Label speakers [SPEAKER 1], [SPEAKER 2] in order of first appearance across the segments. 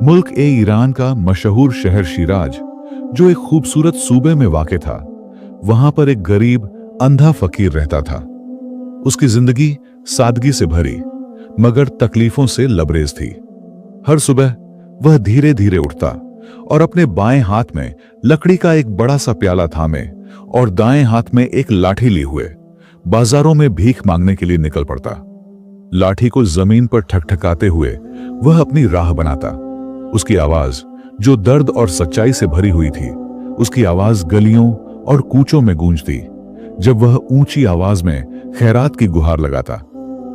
[SPEAKER 1] मुल्क ए ईरान का मशहूर शहर शिराज, जो एक खूबसूरत सूबे में वाक़ था, वहां पर एक गरीब अंधा फकीर रहता था। उसकी जिंदगी सादगी से भरी मगर तकलीफों से लबरेज थी। हर सुबह वह धीरे धीरे उठता और अपने बाएं हाथ में लकड़ी का एक बड़ा सा प्याला थामे और दाएं हाथ में एक लाठी लिए हुए बाजारों में भीख मांगने के लिए निकल पड़ता। लाठी को जमीन पर ठकठकाते हुए वह अपनी राह बनाता। उसकी आवाज, जो दर्द और सच्चाई से भरी हुई थी, उसकी आवाज गलियों और कूचों में गूंजती जब वह ऊंची आवाज में खैरात की गुहार लगाता।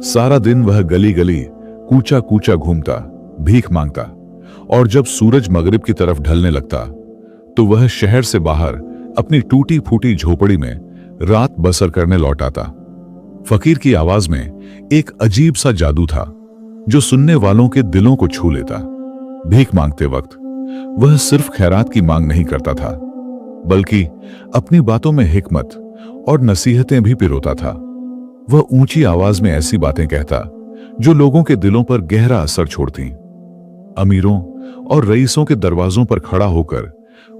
[SPEAKER 1] सारा दिन वह गली गली कूचा कूचा घूमता, भीख मांगता, और जब सूरज मगरिब की तरफ ढलने लगता तो वह शहर से बाहर अपनी टूटी फूटी झोपड़ी में रात बसर करने लौट आता। फकीर की आवाज में एक अजीब सा जादू था जो सुनने वालों के दिलों को छू लेता। भीख मांगते वक्त वह सिर्फ खैरात की मांग नहीं करता था, बल्कि अपनी बातों में हिकमत और नसीहतें भी पिरोता था। वह ऊंची आवाज में ऐसी बातें कहता जो लोगों के दिलों पर गहरा असर छोड़ती। अमीरों और रईसों के दरवाजों पर खड़ा होकर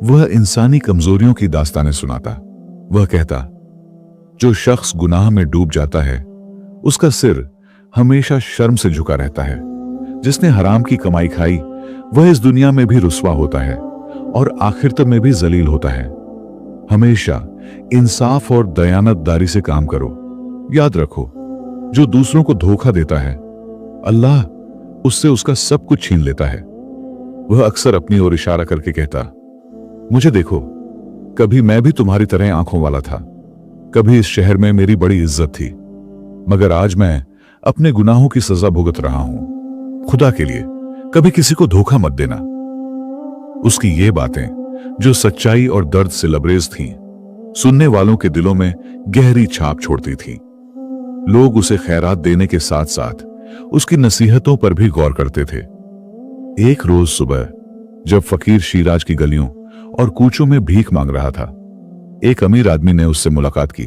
[SPEAKER 1] वह इंसानी कमजोरियों की दास्तानें सुनाता। वह कहता, जो शख्स गुनाह में डूब जाता है उसका सिर हमेशा शर्म से झुका रहता है। जिसने हराम की कमाई खाई वह इस दुनिया में भी रुस्वा होता है और आखिरत में भी जलील होता है। हमेशा इंसाफ और दयानतदारी से काम करो। याद रखो, जो दूसरों को धोखा देता है अल्लाह उससे उसका सब कुछ छीन लेता है। वह अक्सर अपनी ओर इशारा करके कहता, मुझे देखो, कभी मैं भी तुम्हारी तरह आंखों वाला था। कभी इस शहर में मेरी बड़ी इज्जत थी, मगर आज मैं अपने गुनाहों की सजा भुगत रहा हूं। खुदा के लिए कभी किसी को धोखा मत देना। उसकी ये बातें, जो सच्चाई और दर्द से लबरेज थीं, सुनने वालों के दिलों में गहरी छाप छोड़ती थीं। लोग उसे खैरात देने के साथ साथ उसकी नसीहतों पर भी गौर करते थे। एक रोज सुबह जब फकीर शिराज की गलियों और कूचों में भीख मांग रहा था, एक अमीर आदमी ने उससे मुलाकात की।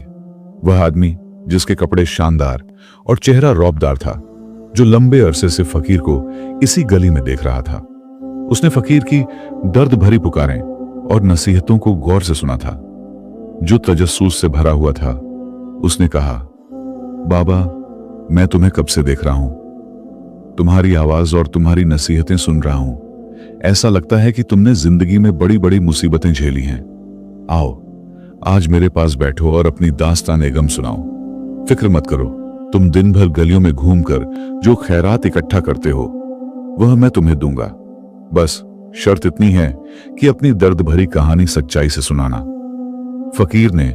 [SPEAKER 1] वह आदमी, जिसके कपड़े शानदार और चेहरा रौबदार था, जो लंबे अरसे से फकीर को इसी गली में देख रहा था। उसने फकीर की दर्द भरी पुकारें और नसीहतों को गौर से सुना था, जो तजस्सुस से भरा हुआ था। उसने कहा, बाबा, मैं तुम्हें कब से देख रहा हूं। तुम्हारी आवाज और तुम्हारी नसीहतें सुन रहा हूं। ऐसा लगता है कि तुमने जिंदगी में बड़ी बड़ी मुसीबतें झेली हैं। आओ, आज मेरे पास बैठो और अपनी दास्तान गम सुनाओ। फिक्र मत करो, तुम दिन भर गलियों में घूमकर जो खैरात इकट्ठा करते हो वह मैं तुम्हें दूंगा। बस शर्त इतनी है कि अपनी दर्द भरी कहानी सच्चाई से सुनाना। फकीर ने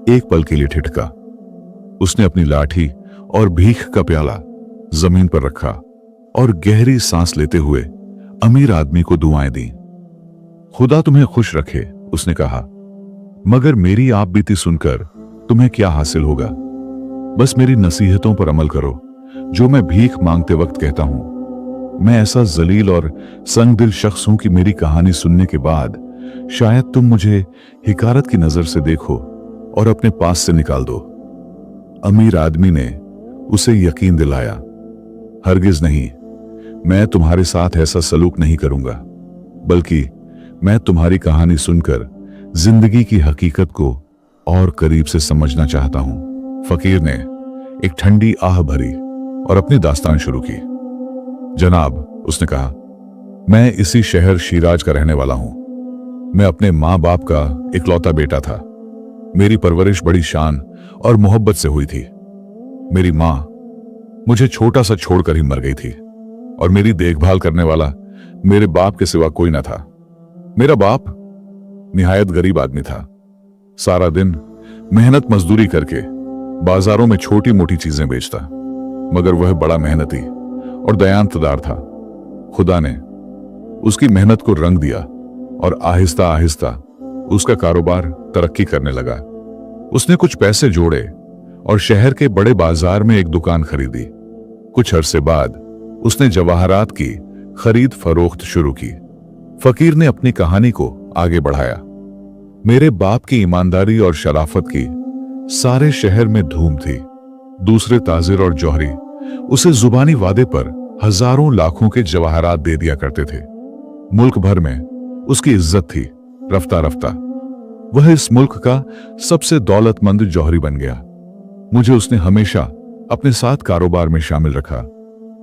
[SPEAKER 1] एक पल के लिए ठिठका। उसने अपनी लाठी और भीख का प्याला जमीन पर रखा और गहरी सांस लेते हुए अमीर आदमी को दुआएं दी। खुदा तुम्हें खुश रखे, उसने कहा, मगर मेरी आप बीती सुनकर तुम्हें क्या हासिल होगा। बस मेरी नसीहतों पर अमल करो, जो मैं भीख मांगते वक्त कहता हूं। मैं ऐसा जलील और संगदिल शख्स हूं कि मेरी कहानी सुनने के बाद शायद तुम मुझे हिकारत की नजर से देखो और अपने पास से निकाल दो। अमीर आदमी ने उसे यकीन दिलाया, हरगिज नहीं, मैं तुम्हारे साथ ऐसा सलूक नहीं करूंगा, बल्कि मैं तुम्हारी कहानी सुनकर जिंदगी की हकीकत को और करीब से समझना चाहता हूं। फकीर ने एक ठंडी आह भरी और अपनी दास्तान शुरू की। जनाब, उसने कहा, मैं इसी शहर शिराज का रहने वाला हूं। मैं अपने मां बाप का इकलौता बेटा था। मेरी परवरिश बड़ी शान और मोहब्बत से हुई थी। मेरी मां मुझे छोटा सा छोड़कर ही मर गई थी और मेरी देखभाल करने वाला मेरे बाप के सिवा कोई ना था। मेरा बाप निहायत गरीब आदमी था। सारा दिन मेहनत मजदूरी करके बाजारों में छोटी मोटी चीजें बेचता, मगर वह बड़ा मेहनती और दयानतदार था। खुदा ने उसकी मेहनत को रंग दिया और आहिस्ता आहिस्ता उसका कारोबार तरक्की करने लगा। उसने कुछ पैसे जोड़े और शहर के बड़े बाजार में एक दुकान खरीदी। कुछ अरसे बाद उसने जवाहरात की खरीद फरोख्त शुरू की। फकीर ने अपनी कहानी को आगे बढ़ाया। मेरे बाप की ईमानदारी और शराफत की सारे शहर में धूम थी। दूसरे ताजिर और जौहरी उसे जुबानी वादे पर हजारों लाखों के जवाहरात दे दिया करते थे। मुल्क भर में उसकी इज्जत थी। रफ्ता रफ्ता वह इस मुल्क का सबसे दौलतमंद जौहरी बन गया। मुझे उसने हमेशा अपने साथ कारोबार में शामिल रखा।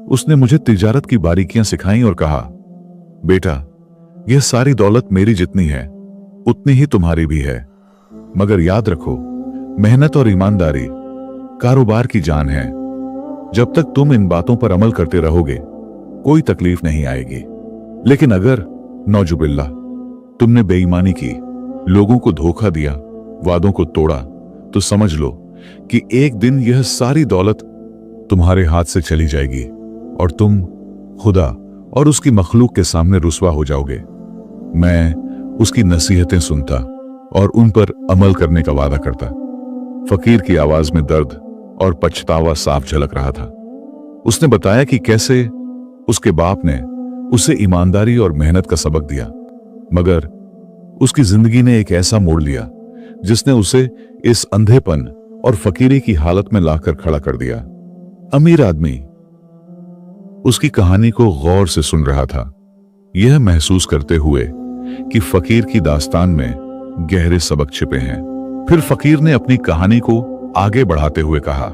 [SPEAKER 1] उसने मुझे तिजारत की बारीकियां सिखाई और कहा, बेटा, यह सारी दौलत मेरी जितनी है उतनी ही तुम्हारी भी है, मगर याद रखो, मेहनत और ईमानदारी कारोबार की जान है। जब तक तुम इन बातों पर अमल करते रहोगे कोई तकलीफ नहीं आएगी। लेकिन अगर नौजुबिल्लाह तुमने बेईमानी की, लोगों को धोखा दिया, वादों को तोड़ा, तो समझ लो कि एक दिन यह सारी दौलत तुम्हारे हाथ से चली जाएगी और तुम खुदा और उसकी मखलूक के सामने रुस्वा हो जाओगे। मैं उसकी नसीहतें सुनता और उन पर अमल करने का वादा करता। फकीर की आवाज में दर्द और पछतावा साफ झलक रहा था। उसने बताया कि कैसे उसके बाप ने उसे ईमानदारी और मेहनत का सबक दिया, मगर उसकी जिंदगी ने एक ऐसा मोड़ लिया जिसने उसे इस अंधेपन और फकीरी की हालत में लाकर खड़ा कर दिया। अमीर आदमी उसकी कहानी को गौर से सुन रहा था, यह महसूस करते हुए कि फकीर की दास्तान में गहरे सबक छिपे हैं। फिर फकीर ने अपनी कहानी को आगे बढ़ाते हुए कहा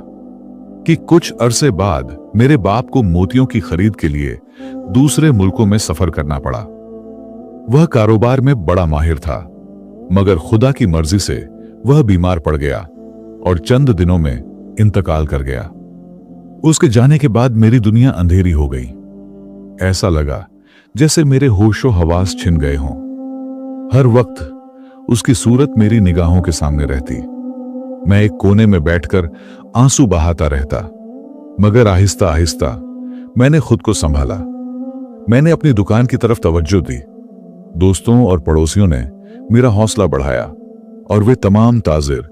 [SPEAKER 1] कि कुछ अरसे बाद मेरे बाप को मोतियों की खरीद के लिए दूसरे मुल्कों में सफर करना पड़ा। वह कारोबार में बड़ा माहिर था, मगर खुदा की मर्जी से वह बीमार पड़ गया और चंद दिनों में इंतकाल कर गया। उसके जाने के बाद मेरी दुनिया अंधेरी हो गई। ऐसा लगा जैसे मेरे होशो हवास छिन गए हों। हर वक्त उसकी सूरत मेरी निगाहों के सामने रहती। मैं एक कोने में बैठकर आंसू बहाता रहता, मगर आहिस्ता आहिस्ता मैंने खुद को संभाला। मैंने अपनी दुकान की तरफ तवज्जो दी। दोस्तों और पड़ोसियों ने मेरा हौसला बढ़ाया और वे तमाम ताजिर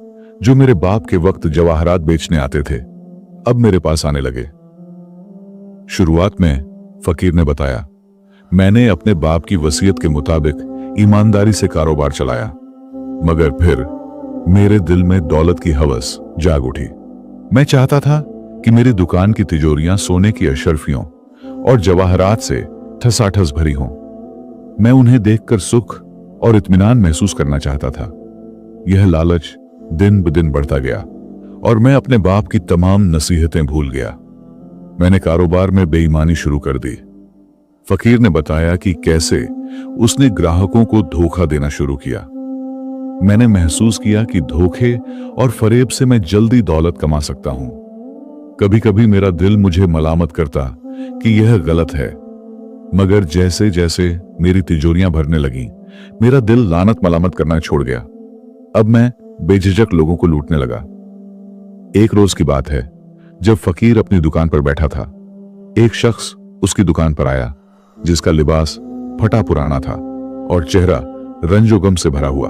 [SPEAKER 1] जो मेरे बाप के वक्त जवाहरात बेचने आते थे अब मेरे पास आने लगे। शुरुआत में फकीर ने बताया, मैंने अपने बाप की वसीयत के मुताबिक ईमानदारी से कारोबार चलाया, मगर फिर मेरे दिल में दौलत की हवस जाग उठी। मैं चाहता था कि मेरी दुकान की तिजोरियां सोने की अशरफियों और जवाहरात से ठसाठस भरी हों। मैं उन्हें देखकर सुख और इत्मीनान महसूस करना चाहता था। यह लालच दिन ब दिन बढ़ता गया और मैं अपने बाप की तमाम नसीहतें भूल गया। मैंने कारोबार में बेईमानी शुरू कर दी। फकीर ने बताया कि कैसे उसने ग्राहकों को धोखा देना शुरू किया। मैंने महसूस किया कि धोखे और फरेब से मैं जल्दी दौलत कमा सकता हूं। कभी कभी मेरा दिल मुझे मलामत करता कि यह गलत है, मगर जैसे जैसे मेरी तिजोरियां भरने लगीं, मेरा दिल लानत मलामत करना छोड़ गया। अब मैं बेझिझक लोगों को लूटने लगा। एक रोज की बात है, जब फकीर अपनी दुकान पर बैठा था, एक शख्स उसकी दुकान पर आया जिसका लिबास फटा पुराना था और चेहरा रंजो गम से भरा हुआ।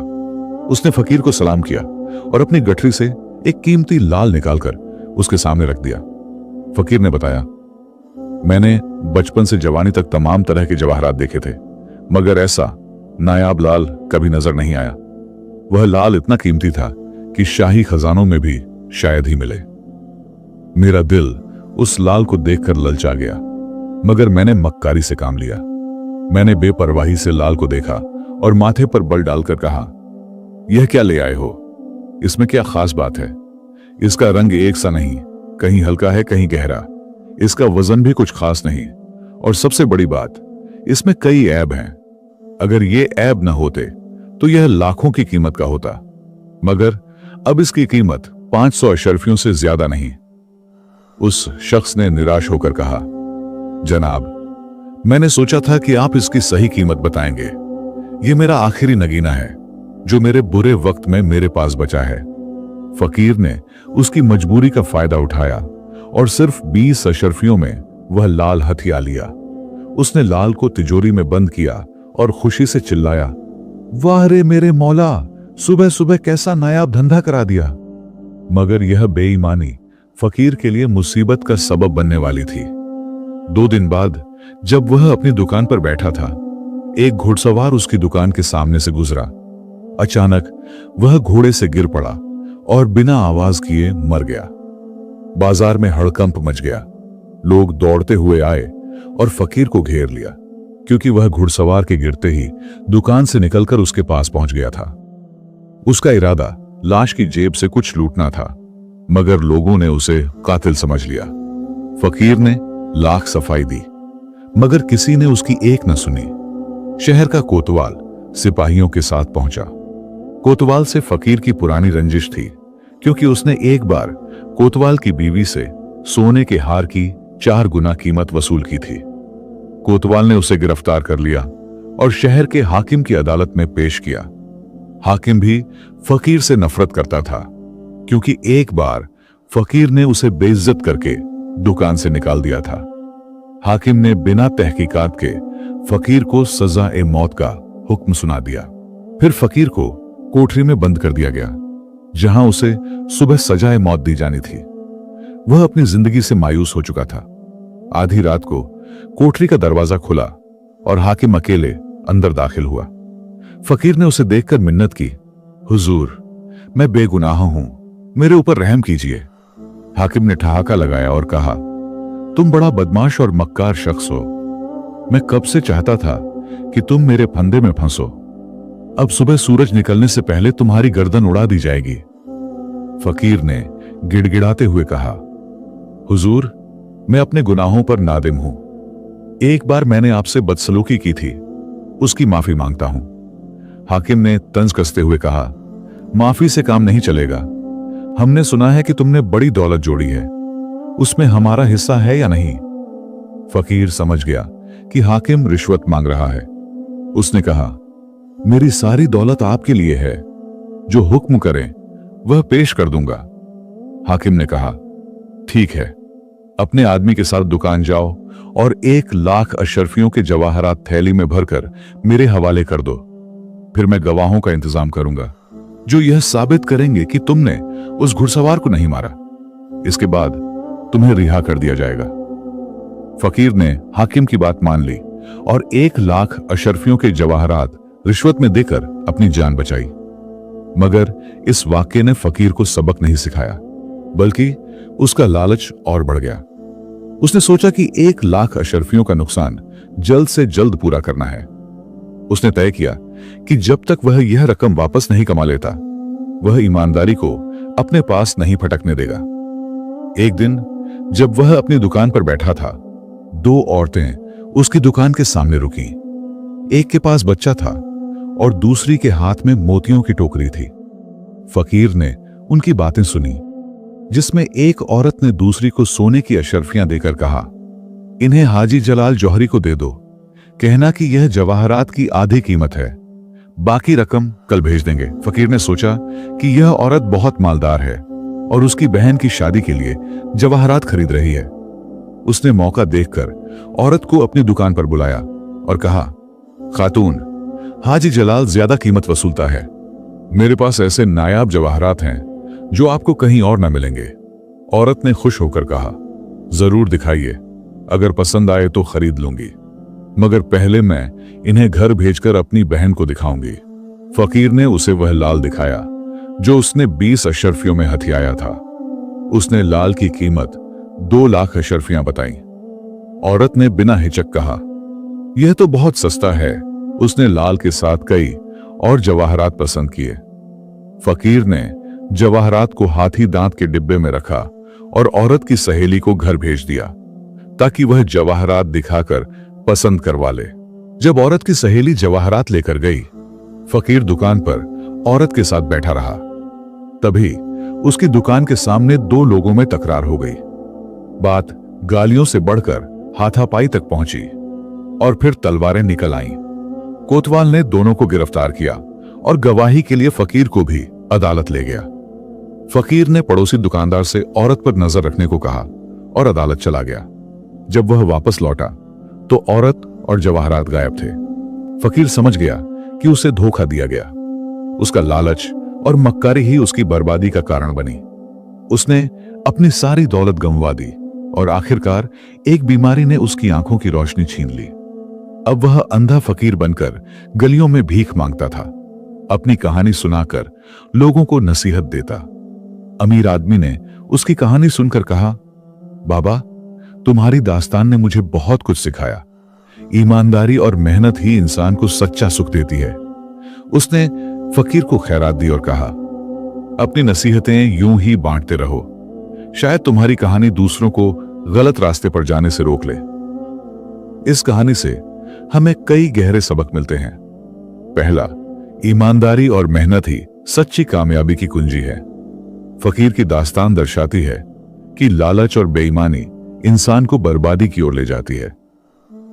[SPEAKER 1] उसने फकीर को सलाम किया और अपनी गठरी से एक कीमती लाल निकालकर उसके सामने रख दिया। फकीर ने बताया, मैंने बचपन से जवानी तक तमाम तरह के जवाहरात देखे थे, मगर ऐसा नायाब लाल कभी नजर नहीं आया। वह लाल इतना कीमती था कि शाही खजानों में भी शायद ही मिले। मेरा दिल उस लाल को देखकर ललचा गया, मगर मैंने मक्कारी से काम लिया। मैंने बेपरवाही से लाल को देखा और माथे पर बल डालकर कहा, यह क्या ले आए हो? इसमें क्या खास बात है? इसका रंग एक सा नहीं, कहीं हल्का है कहीं गहरा। इसका वजन भी कुछ खास नहीं, और सबसे बड़ी बात, इसमें कई ऐब हैं। अगर ये ऐब न होते तो यह लाखों की कीमत का होता, मगर अब इसकी कीमत 500 अशरफियों से ज्यादा नहीं। उस शख्स ने निराश होकर कहा, जनाब, मैंने सोचा था कि आप इसकी सही कीमत बताएंगे। यह मेरा आखिरी नगीना है जो मेरे बुरे वक्त में मेरे पास बचा है। फकीर ने उसकी मजबूरी का फायदा उठाया और सिर्फ 20 अशरफियों में वह लाल हथिया लिया। उसने लाल को तिजोरी में बंद किया और खुशी से चिल्लाया, वाह रे मेरे मौला, सुबह सुबह कैसा नायाब धंधा करा दिया। मगर यह बेईमानी फकीर के लिए मुसीबत का सबब बनने वाली थी। 2 दिन बाद जब वह अपनी दुकान पर बैठा था, एक घुड़सवार उसकी दुकान के सामने से गुजरा। अचानक वह घोड़े से गिर पड़ा और बिना आवाज किए मर गया। बाजार में हड़कंप मच गया। लोग दौड़ते हुए आए और फकीर को घेर लिया, क्योंकि वह घुड़सवार के गिरते ही दुकान से निकलकर उसके पास पहुंच गया था। उसका इरादा लाश की जेब से कुछ लूटना था, मगर लोगों ने उसे कातिल समझ लिया। फकीर ने लाख सफाई दी, मगर किसी ने उसकी एक न सुनी। शहर का कोतवाल सिपाहियों के साथ पहुंचा। कोतवाल से फकीर की पुरानी रंजिश थी, क्योंकि उसने एक बार कोतवाल की बीवी से सोने के हार की 4 गुना कीमत वसूल की थी। कोतवाल ने उसे गिरफ्तार कर लिया और शहर के हाकिम की अदालत में पेश किया। हाकिम भी फकीर से नफरत करता था, क्योंकि एक बार फकीर ने उसे बेइज्जत करके दुकान से निकाल दिया था। हाकिम ने बिना तहकीकात के फकीर को सजा-ए-मौत का हुक्म सुना दिया। फिर फकीर को कोठरी में बंद कर दिया गया, जहां उसे सुबह सजा-ए-मौत दी जानी थी। वह अपनी जिंदगी से मायूस हो चुका था। आधी रात को कोठरी का दरवाजा खुला और हाकिम अकेले अंदर दाखिल हुआ। फकीर ने उसे देखकर मिन्नत की, हुजूर, मैं बेगुनाह हूं, मेरे ऊपर रहम कीजिए। हाकिम ने ठहाका लगाया और कहा, तुम बड़ा बदमाश और मक्कार शख्स हो। मैं कब से चाहता था कि तुम मेरे फंदे में फंसो। अब सुबह सूरज निकलने से पहले तुम्हारी गर्दन उड़ा दी जाएगी। फकीर ने गिड़गिड़ाते हुए कहा, हुजूर, मैं अपने गुनाहों पर नादिम हूं। एक बार मैंने आपसे बदसलूकी की थी, उसकी माफी मांगता हूं। हाकिम ने तंज कसते हुए कहा, माफी से काम नहीं चलेगा। हमने सुना है कि तुमने बड़ी दौलत जोड़ी है, उसमें हमारा हिस्सा है या नहीं? फकीर समझ गया कि हाकिम रिश्वत मांग रहा है। उसने कहा, मेरी सारी दौलत आपके लिए है, जो हुक्म करें वह पेश कर दूंगा। हाकिम ने कहा, ठीक है, अपने आदमी के साथ दुकान जाओ और 1 लाख अशरफियों के जवाहरात थैली में भरकर मेरे हवाले कर दो। फिर मैं गवाहों का इंतजाम करूंगा, जो यह साबित करेंगे कि तुमने उस घुड़सवार को नहीं मारा। इसके बाद तुम्हें रिहा कर दिया जाएगा। फकीर ने हाकिम की बात मान ली और 1 लाख अशरफियों के जवाहरात रिश्वत में देकर अपनी जान बचाई। मगर इस वाक्य ने फकीर को सबक नहीं सिखाया, बल्कि उसका लालच और बढ़ गया। उसने सोचा कि 1 लाख अशरफियों का नुकसान जल्द से जल्द पूरा करना है। उसने तय किया कि जब तक वह यह रकम वापस नहीं कमा लेता, वह ईमानदारी को अपने पास नहीं फटकने देगा। एक दिन जब वह अपनी दुकान पर बैठा था, 2 औरतें उसकी दुकान के सामने रुकी। एक के पास बच्चा था और दूसरी के हाथ में मोतियों की टोकरी थी। फकीर ने उनकी बातें सुनी, जिसमें एक औरत ने दूसरी को सोने की अशरफियां देकर कहा, इन्हें हाजी जलाल जौहरी को दे दो, कहना कि यह जवाहरात की आधी कीमत है, बाकी रकम कल भेज देंगे। फकीर ने सोचा कि यह औरत बहुत मालदार है और उसकी बहन की शादी के लिए जवाहरात खरीद रही है। उसने मौका देखकर औरत को अपनी दुकान पर बुलाया और कहा, खातून, हाजी जलाल ज्यादा कीमत वसूलता है। मेरे पास ऐसे नायाब जवाहरात हैं जो आपको कहीं और न मिलेंगे। औरत ने खुश होकर कहा, जरूर दिखाइए, अगर पसंद आए तो खरीद लूंगी, मगर पहले मैं इन्हें घर भेजकर अपनी बहन को दिखाऊंगी। फकीर ने उसे वह लाल दिखाया जो उसने 20 अशरफियों में हथियाया था। उसने लाल की कीमत 2 लाख अशरफियां बताई। औरत ने बिना हिचक कहा, यह तो बहुत सस्ता है। उसने लाल के साथ कई और जवाहरात पसंद किए। फकीर ने जवाहरात को हाथी दांत के डिब्बे में रखा और औरत की सहेली को घर भेज दिया, ताकि वह जवाहरात दिखाकर पसंद करवा ले। जब औरत की सहेली जवाहरात लेकर गई, फकीर दुकान पर औरत के साथ बैठा रहा। तभी उसकी दुकान के सामने 2 लोगों में तकरार हो गई। बात गालियों से बढ़कर हाथापाई तक पहुंची और फिर तलवारें निकल आईं। कोतवाल ने दोनों को गिरफ्तार किया और गवाही के लिए फकीर को भी अदालत ले गया। फकीर ने पड़ोसी दुकानदार से औरत पर नजर रखने को कहा और अदालत चला गया। जब वह वापस लौटा तो औरत और जवाहरात गायब थे। फकीर समझ गया कि उसे धोखा दिया गया। उसका लालच और मक्कारी ही उसकी बर्बादी का कारण बनी। उसने अपनी सारी दौलत गंवा दी और आखिरकार एक बीमारी ने उसकी आंखों की रोशनी छीन ली। अब वह अंधा फकीर बनकर गलियों में भीख मांगता था, अपनी कहानी सुनाकर लोगों को नसीहत देता। अमीर आदमी ने उसकी कहानी सुनकर कहा, बाबा, तुम्हारी दास्तान ने मुझे बहुत कुछ सिखाया। ईमानदारी और मेहनत ही इंसान को सच्चा सुख देती है। उसने फकीर को खैरात दी और कहा, अपनी नसीहतें यूं ही बांटते रहो, शायद तुम्हारी कहानी दूसरों को गलत रास्ते पर जाने से रोक ले। इस कहानी से हमें कई गहरे सबक मिलते हैं। पहला, ईमानदारी और मेहनत ही सच्ची कामयाबी की कुंजी है। फकीर की दास्तान दर्शाती है कि लालच और बेईमानी इंसान को बर्बादी की ओर ले जाती है।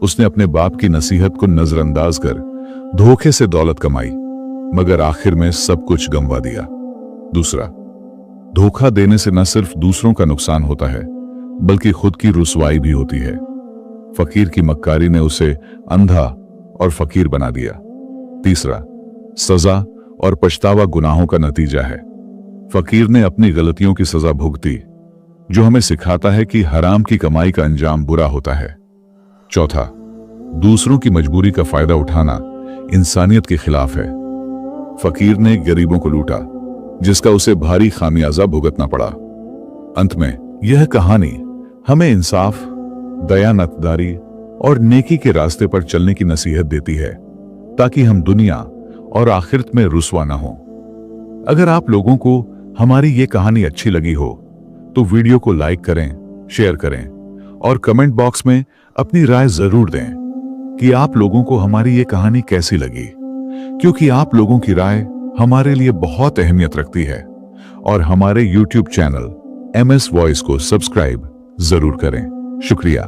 [SPEAKER 1] उसने अपने बाप की नसीहत को नजरअंदाज कर धोखे से दौलत कमाई, मगर आखिर में सब कुछ गंवा दिया। दूसरा, धोखा देने से न सिर्फ दूसरों का नुकसान होता है, बल्कि खुद की रुसवाई भी होती है। फकीर की मक्कारी ने उसे अंधा और फकीर बना दिया। तीसरा, सजा और पछतावा गुनाहों का नतीजा है। फकीर ने अपनी गलतियों की सजा भुगती, जो हमें सिखाता है कि हराम की कमाई का अंजाम बुरा होता है। चौथा, दूसरों की मजबूरी का फायदा उठाना इंसानियत के खिलाफ है। फकीर ने गरीबों को लूटा, जिसका उसे भारी खामियाजा भुगतना पड़ा। अंत में यह कहानी हमें इंसाफ, दयानतदारी और नेकी के रास्ते पर चलने की नसीहत देती है, ताकि हम दुनिया और आखिरत में रुसवा न हो। अगर आप लोगों को हमारी ये कहानी अच्छी लगी हो तो वीडियो को लाइक करें, शेयर करें और कमेंट बॉक्स में अपनी राय जरूर दें कि आप लोगों को हमारी ये कहानी कैसी लगी, क्योंकि आप लोगों की राय हमारे लिए बहुत अहमियत रखती है। और हमारे YouTube चैनल MS वॉइस को सब्सक्राइब जरूर करें। शुक्रिया।